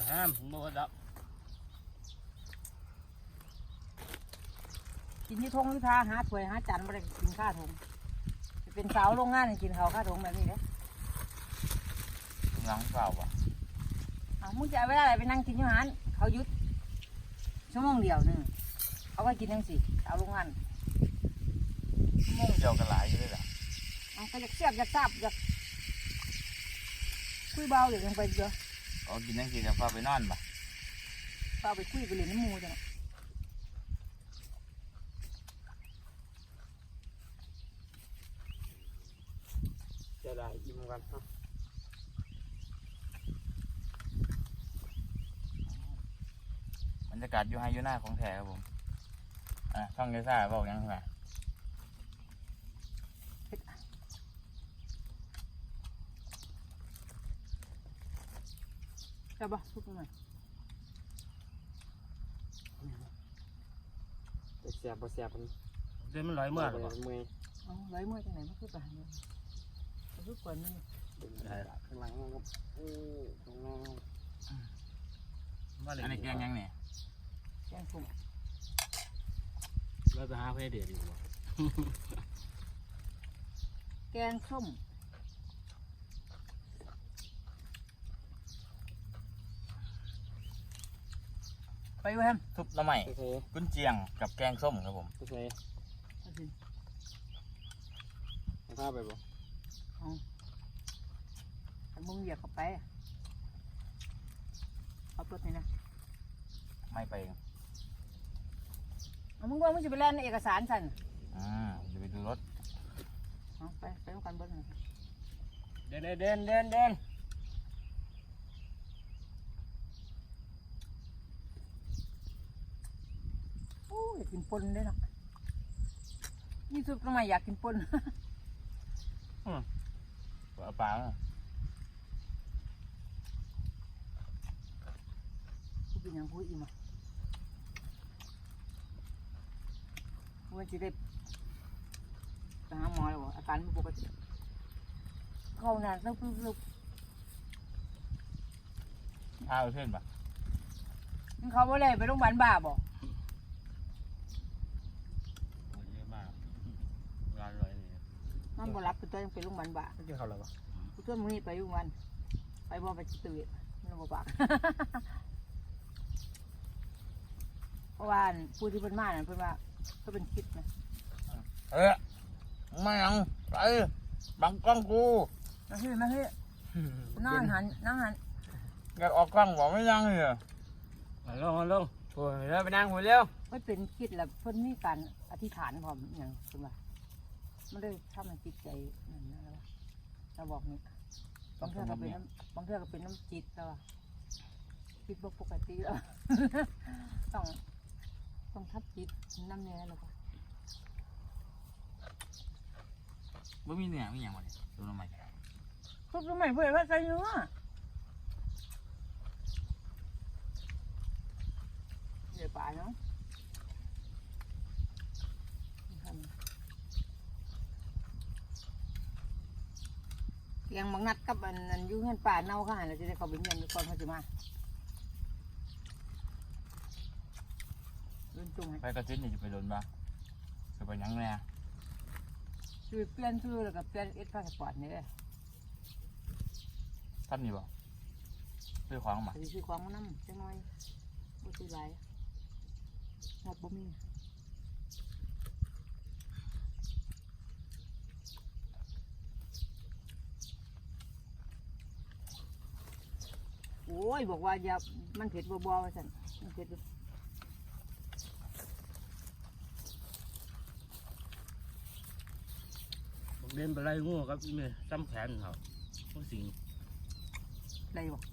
ห้ามบ่ดับกินที่ทงที่พาหาถ้วยหาจานไม่ได้กินข้าวทงเป็นสาวโรงงานกินข้าวข้าวทงแบบนี้เลย หลังเปล่าอ่ะมึงจะเอาเวลาอะไรไปนั่งกินอยู่หันเขายุดชั่วโมงเดียวนึงเขาก็กินทั้งสี่สาวโรงงานชั่วโมงเดียวกันหลายอยู่เลยล่ะก็อยากเสียบอยากทราบอยากคุยเบาเดี๋ยวยังไปเยอะกินนั่งกินแล้วพาไปนอนป่ะเบาไปคุยไปเล่นน้ำมูจังจะได้อิ่มกันครับบรรยากาศอยู่ไฮยูน่าของแท้ครับผมช่องเกซ่าบอกยังไงจะบ่ทุกหน่อยเสียบบ่เสียบเดี๋ยวมันลอยเมื่อหรอเมื่อยร้อยเมื่อจังไหนมันคือการเนี่ยคือกวนนี่ข้างหลังครับตรงนั้นอันนี้แกงยังเนี่ยแกงส้มเราไปหาเพื่อเดือดดีกว่าแกงส้มไปอยู่แฮมซุปน้ำใหม่กุนเจียงกับแกงส้มครับผมโอเคข้าไปบ่มึงเหยียบเข้าไปเอาตัวนี้นะไม่ไปมึงว่ามึงจะไปเล่นเอกสารสั่นจะไปดูรถไปต้องการเบิ้ลเดินอยากกินปนด้วยนะนี่ซุปทำไมอยากกินปนปลาซุปเป็นยังพูดอีกมั้ยวันที่ได้ไปหาหมอแล้วอาการไม่ปกติเข้านานซึบพาไปเพื่อนปะเขาบ่ได้ไปโรงพยาบาลบ้าบ่มันบ่รับตัวยังไปโรงพยาบาลบ้าไม่กินข้าวหรอปะตัวมึงนี่ไปโรงพยาบาลไปบ่ไปจิตเวชมันบ่ปากเพราะว่าผู้ที่เพิ่นมานั่นเพิ่นว่าเขาเป็นคิดนะไม่ยังไปบังกล้องกูมาเฮ้นั่งหันอยากออกกล้องบอกไม่ยังเลยลงโอ้ยแล้วไปนั่งหัวเร็วไม่เป็นคิดแล้วเพิ่นมีการอธิษฐานพร้อมอย่างเพิ่นว่ามันเลยทำให้จิตใจนั่นนะเราบอกนี่บางเทื่อก็เป็นน้ำจิตแล้วจิตปกติแล้วต้องทับจิตน้ำเนื้อแล้วก็ไม่มีเนี่ยไม่อย่างวะเนี่ยดูทำไมทุกทำไมเพื่อนว่าใจเนื้อเดี๋ยวป่าเนาะยังบางนัดกับอันยุ่งเงินป่าเน่าข้างเราจะได้เขาไปเงินก่อนเขาจะมาไปกระจิ้นนี่จะไปโดนบ้างจะไปยังไงช่วยเปลี่ยนชื่อแล้วก็เปลี่ยนพาสปอร์ตนี่เลยท่านนี่บอกซื้อของมาซื้อของมาน้ำจังหน่อยบ่ซื้อหลายงบบ่มีโอ้ยบอกว่าอย่ามันเผ็ดบ่สั่นมันเผ็ดเดินไปไล่งูครับนี่ซ้ำแขนเขาสิ่งอะไรบอก